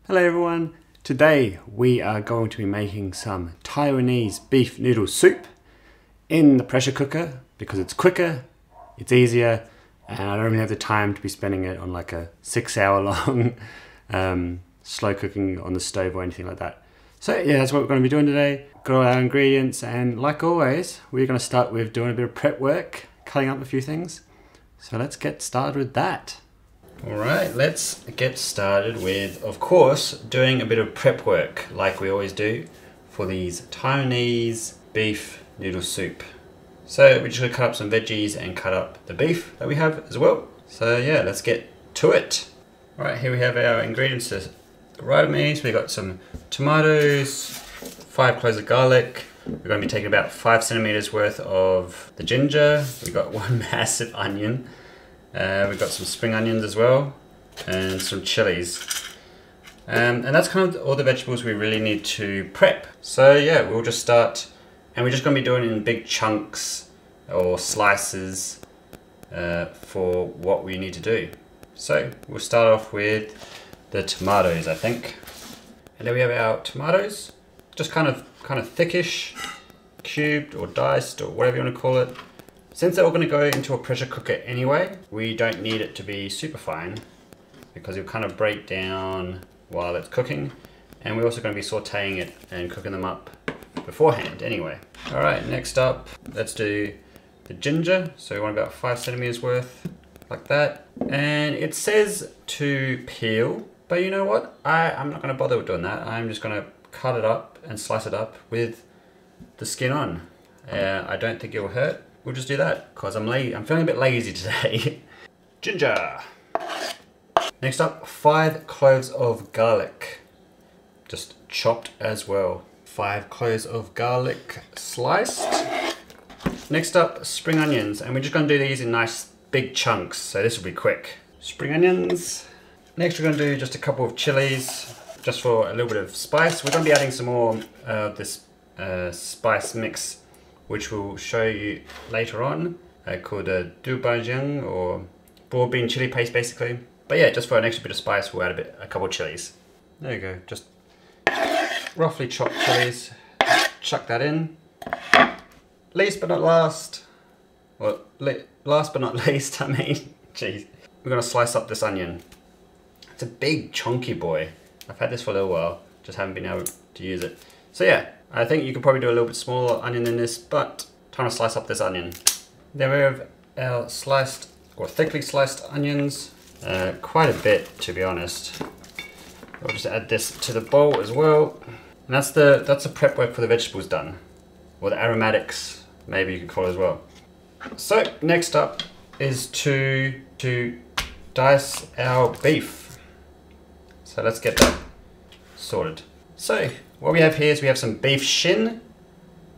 Hello everyone, today we are going to be making some Taiwanese beef noodle soup in the pressure cooker because it's quicker, it's easier, and I don't really have the time to be spending it on like a 6-hour long slow cooking on the stove or anything like that. So yeah, that's what we're going to be doing today. Got all our ingredients, and like always, we're going to start with doing a bit of prep work, cutting up a few things. So let's get started with that. Alright, let's get started with, of course, doing a bit of prep work like we always do for these Taiwanese beef noodle soup. So we're just going to cut up some veggies and cut up the beef that we have as well. So yeah, let's get to it. Alright, here we have our ingredients to right of me. So we've got some tomatoes, 5 cloves of garlic. We're going to be taking about 5 centimeters worth of the ginger. We've got 1 massive onion. We've got some spring onions as well, and some chilies. And that's kind of all the vegetables we really need to prep. So yeah, we'll just start, and we're just going to be doing it in big chunks or slices for what we need to do. So we'll start off with the tomatoes, I think. And there we have our tomatoes, just kind of thickish, cubed or diced or whatever you want to call it. Since they're all going to go into a pressure cooker anyway, we don't need it to be super fine because it'll kind of break down while it's cooking. And we're also going to be sauteing it and cooking them up beforehand anyway. All right, next up, let's do the ginger. So we want about 5 centimeters worth, like that. And it says to peel, but you know what? I'm not going to bother with doing that. I'm just going to cut it up and slice it up with the skin on. I don't think it will hurt. We'll just do that because I'm feeling a bit lazy today. Ginger. Next up, 5 cloves of garlic, just chopped as well. 5 cloves of garlic sliced. Next up, spring onions, and we're just going to do these in nice big chunks, so this will be quick. Spring onions. Next, we're going to do just a couple of chilies, just for a little bit of spice. We're going to be adding some more of this spice mix, which we'll show you later on, called a doubanjiang, or broad bean chili paste basically. But yeah, just for an extra bit of spice, we'll add a couple of chilies. There you go, just roughly chopped chilies. Chuck that in. Least but not last, well, last but not least, I mean, jeez. We're gonna slice up this onion. It's a big chunky boy. I've had this for a little while, just haven't been able to use it. So yeah, I think you could probably do a little bit smaller onion than this, but time to slice up this onion. Then we have our sliced, or thickly sliced onions. Quite a bit, to be honest. We'll just add this to the bowl as well. And that's the prep work for the vegetables done. Or the aromatics, maybe you could call it as well. So, next up is to dice our beef. So let's get that sorted. So, what we have here is we have some beef shin,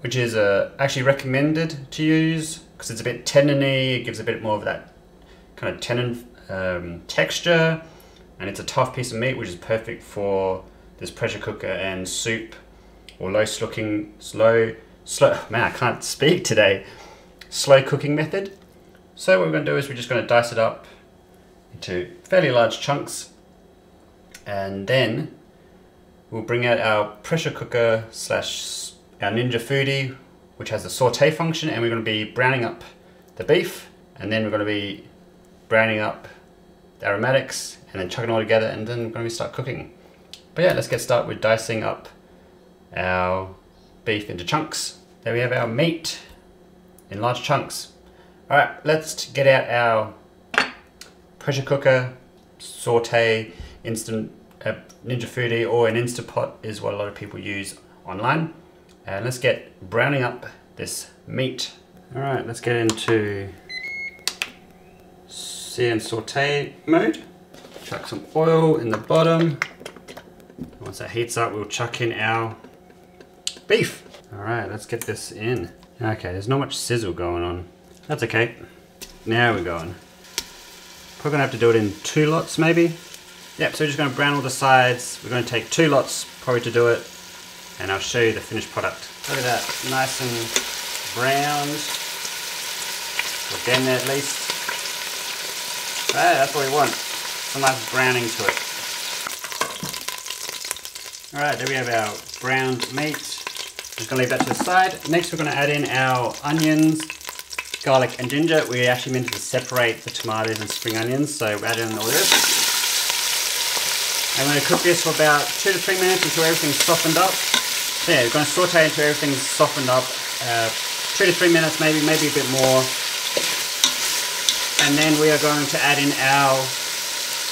which is actually recommended to use because it's a bit tendony. It gives a bit more of that kind of tenon texture, and it's a tough piece of meat, which is perfect for this pressure cooker and soup or slow, man, I can't speak today. Slow cooking method. So what we're going to do is we're just going to dice it up into fairly large chunks, and then we'll bring out our pressure cooker / our Ninja Foodie, which has the saute function, and we're going to be browning up the beef, and then we're going to be browning up the aromatics, and then chucking it all together, and then we're going to start cooking. But yeah, let's get started with dicing up our beef into chunks. There we have our meat in large chunks. Alright, let's get out our pressure cooker, saute, instant Ninja Foodie, or an Instant Pot is what a lot of people use online. And let's get browning up this meat. Alright, let's get into sear and saute mode. Chuck some oil in the bottom. Once that heats up, we'll chuck in our beef. Alright, let's get this in. Okay, there's not much sizzle going on. That's okay. Now we're going. Probably gonna have to do it in 2 lots maybe. Yep, so we're just gonna brown all the sides. We're gonna take 2 lots probably to do it, and I'll show you the finished product. Look at that, nice and browned. Or getting there at least. Right, that's what we want. Some nice browning to it. Alright, there we have our browned meat. Just gonna leave that to the side. Next we're gonna add in our onions, garlic and ginger. We actually meant to separate the tomatoes and spring onions, so we're adding in all this. I'm gonna cook this for about 2 to 3 minutes until everything's softened up. So yeah, we're gonna saute until everything's softened up. 2 to 3 minutes, maybe a bit more. And then we are going to add in our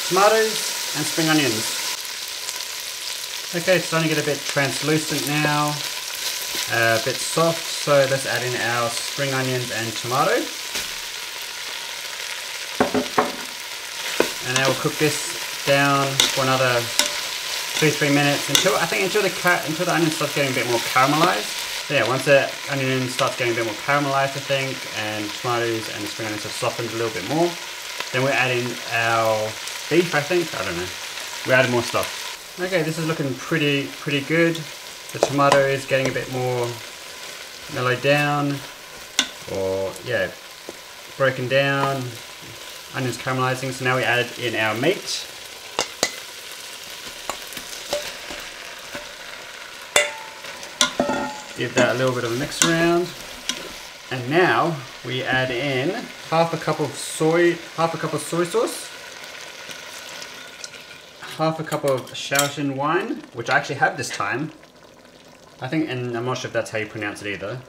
tomatoes and spring onions. Okay, it's starting to get a bit translucent now, a bit soft, so let's add in our spring onions and tomato. And now we'll cook this down for another 2 to 3 minutes until the onion starts getting a bit more caramelized. So yeah, once the onion starts getting a bit more caramelized, I think, and tomatoes and the spring onions have softened a little bit more, then we're adding our beef, I think. I don't know. We're adding more stuff. Okay, this is looking pretty good. The tomato is getting a bit more mellowed down, or yeah, broken down. Onions caramelizing. So now we add in our meat. Give that a little bit of a mix around. And now we add in half a cup of soy sauce, half a cup of Shaoxing wine, which I actually have this time. I think, and I'm not sure if that's how you pronounce it either.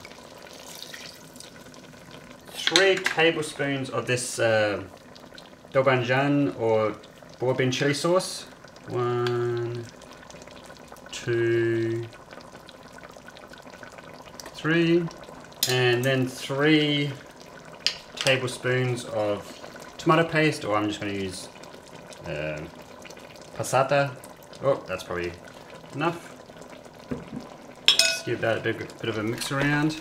3 tablespoons of this doubanjian or bourbon chili sauce. 1, 2, 3, and then 3 tablespoons of tomato paste, or I'm just going to use passata. Oh, that's probably enough. Just give that a bit of a mix around.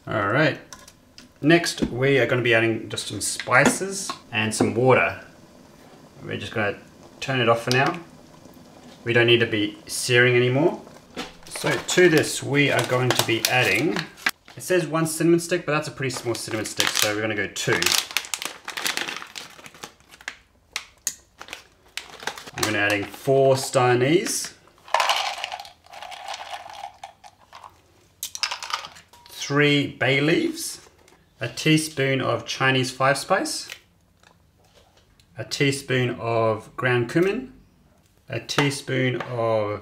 Alright, next we are going to be adding just some spices and some water. We're just going to turn it off for now. We don't need to be searing anymore. So to this we are going to be adding, it says 1 cinnamon stick, but that's a pretty small cinnamon stick, so we're going to go 2. I'm going to add in 4 star anise, 3 bay leaves, a teaspoon of Chinese 5-spice, a teaspoon of ground cumin, a teaspoon of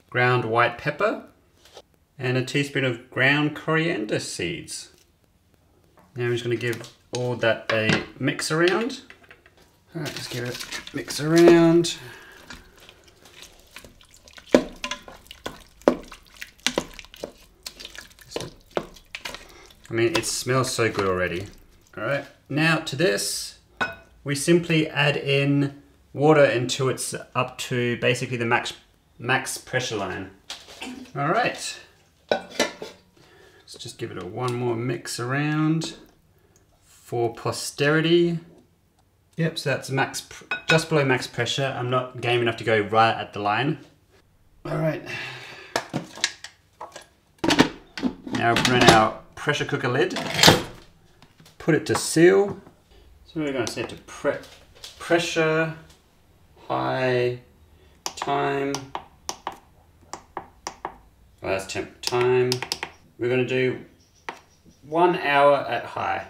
ground white pepper, and a teaspoon of ground coriander seeds. Now I'm just going to give all that a mix around. Alright, just give it a mix around. I mean, it smells so good already. Alright, now to this, we simply add in water until it's up to basically the max pressure line. Alright, let's just give it one more mix around for posterity. Yep, so that's just below max pressure. I'm not game enough to go right at the line. Alright, now put in our pressure cooker lid, put it to seal. So we're going to set to pressure, high, time. Well, that's temp time. We're going to do 1 hour at high.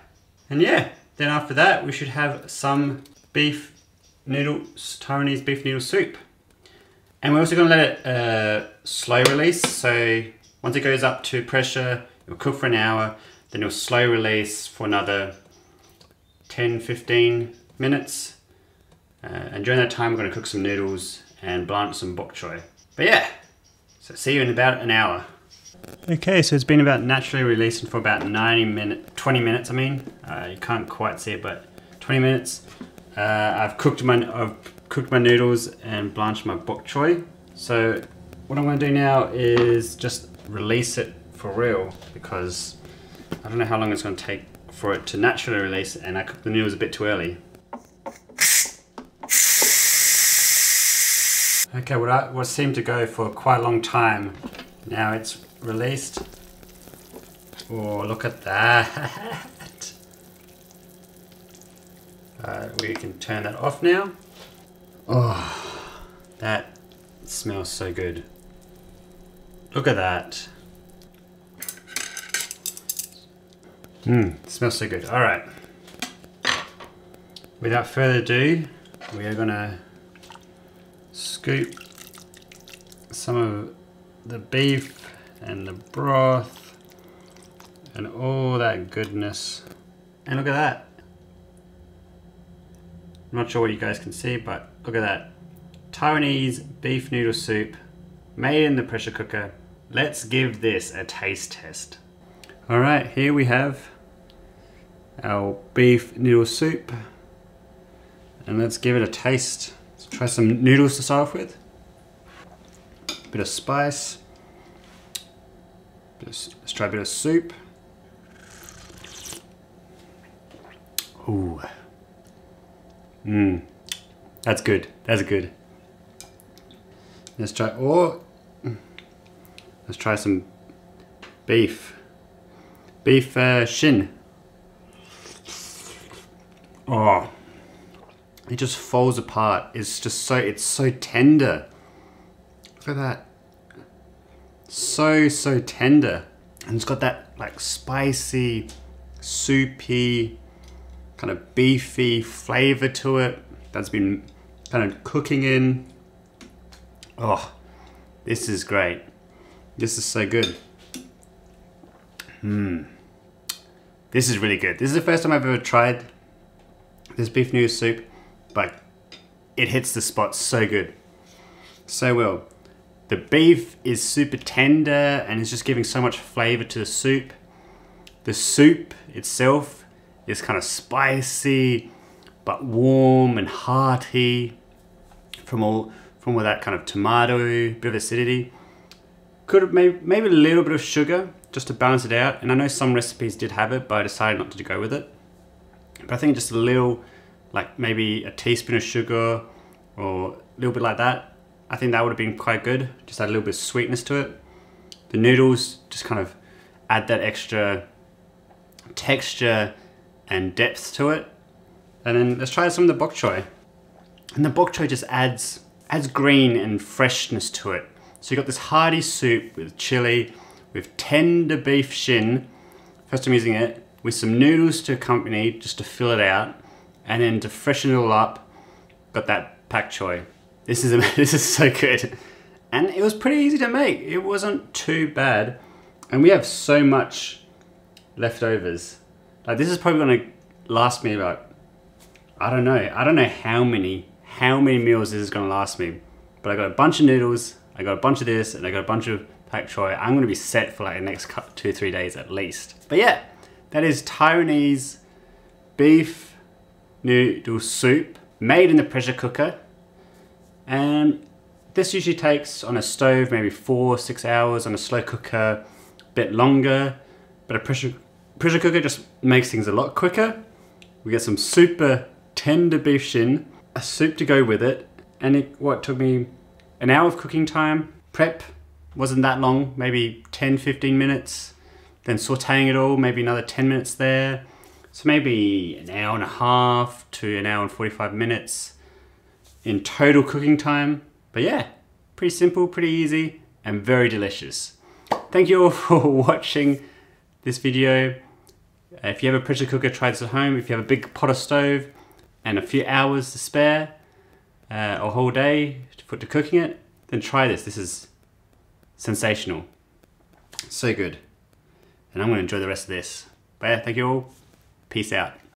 And yeah, then after that we should have some Taiwanese beef noodle soup. And we're also going to let it slow release. So once it goes up to pressure, it will cook for an hour. Then it'll slow release for another 10-15 minutes. And during that time we're going to cook some noodles and blanch some bok choy. But yeah. So see you in about an hour. Okay, so it's been about naturally releasing for about 20 minutes. I mean, you can't quite see it, but 20 minutes. I've cooked my noodles and blanched my bok choy. So what I'm going to do now is just release it for real, because I don't know how long it's going to take for it to naturally release, and I cooked the noodles a bit too early. Okay, what seemed to go for quite a long time, now it's released. Oh, look at that. We can turn that off now. Oh, that smells so good. Look at that. Smells so good. All right. Without further ado, we are gonna scoop some of the beef and the broth and all that goodness. And look at that. I'm not sure what you guys can see, but look at that. Taiwanese beef noodle soup made in the pressure cooker. Let's give this a taste test. All right, here we have our beef noodle soup. And let's give it a taste. Let's try some noodles to start off with. Bit of spice. Let's try a bit of soup. Ooh. That's good. That's good. Let's try some beef. Beef shin. Oh. It just falls apart. It's so tender. Look at that. So tender. And it's got that like spicy, soupy, kind of beefy flavor to it that's been kind of cooking in. Oh, this is great. This is so good. This is really good. This is the first time I've ever tried this beef noodle soup, but it hits the spot so good. So well. The beef is super tender and it's just giving so much flavor to the soup. The soup itself is kind of spicy, but warm and hearty from all that kind of tomato, bit of acidity. Could have maybe a little bit of sugar just to balance it out. And I know some recipes did have it, but I decided not to go with it. But I think just a little, like maybe a teaspoon of sugar or a little bit like that. I think that would have been quite good. Just add a little bit of sweetness to it. The noodles just kind of add that extra texture and depth to it. And then let's try some of the bok choy. And the bok choy just adds green and freshness to it. So you got this hearty soup with chili, with tender beef shin. First I'm using it with some noodles to accompany, just to fill it out. And then to freshen it all up, got that pak choy. This is so good. And it was pretty easy to make. It wasn't too bad. And we have so much leftovers. Like this is probably gonna last me about, I don't know how many meals this is gonna last me. But I got a bunch of noodles, I got a bunch of this, and I got a bunch of pak choy. I'm gonna be set for like the next 2 or 3 days at least. But yeah, that is Taiwanese beef noodle soup made in the pressure cooker. And this usually takes on a stove maybe 4 or 6 hours, on a slow cooker a bit longer, but a pressure cooker just makes things a lot quicker. We get some super tender beef shin, a soup to go with it, and it took me an hour of cooking time. Prep wasn't that long, maybe 10-15 minutes, then sauteing it all, maybe another 10 minutes there. So maybe an hour and a half to an hour and 45 minutes in total cooking time. But yeah, pretty simple, pretty easy, and very delicious. Thank you all for watching this video. If you have a pressure cooker, try this at home. If you have a big pot of stove and a few hours to spare, or a whole day to put to cooking it, then try this. This is sensational. So good. And I'm gonna enjoy the rest of this. But yeah, thank you all. Peace out.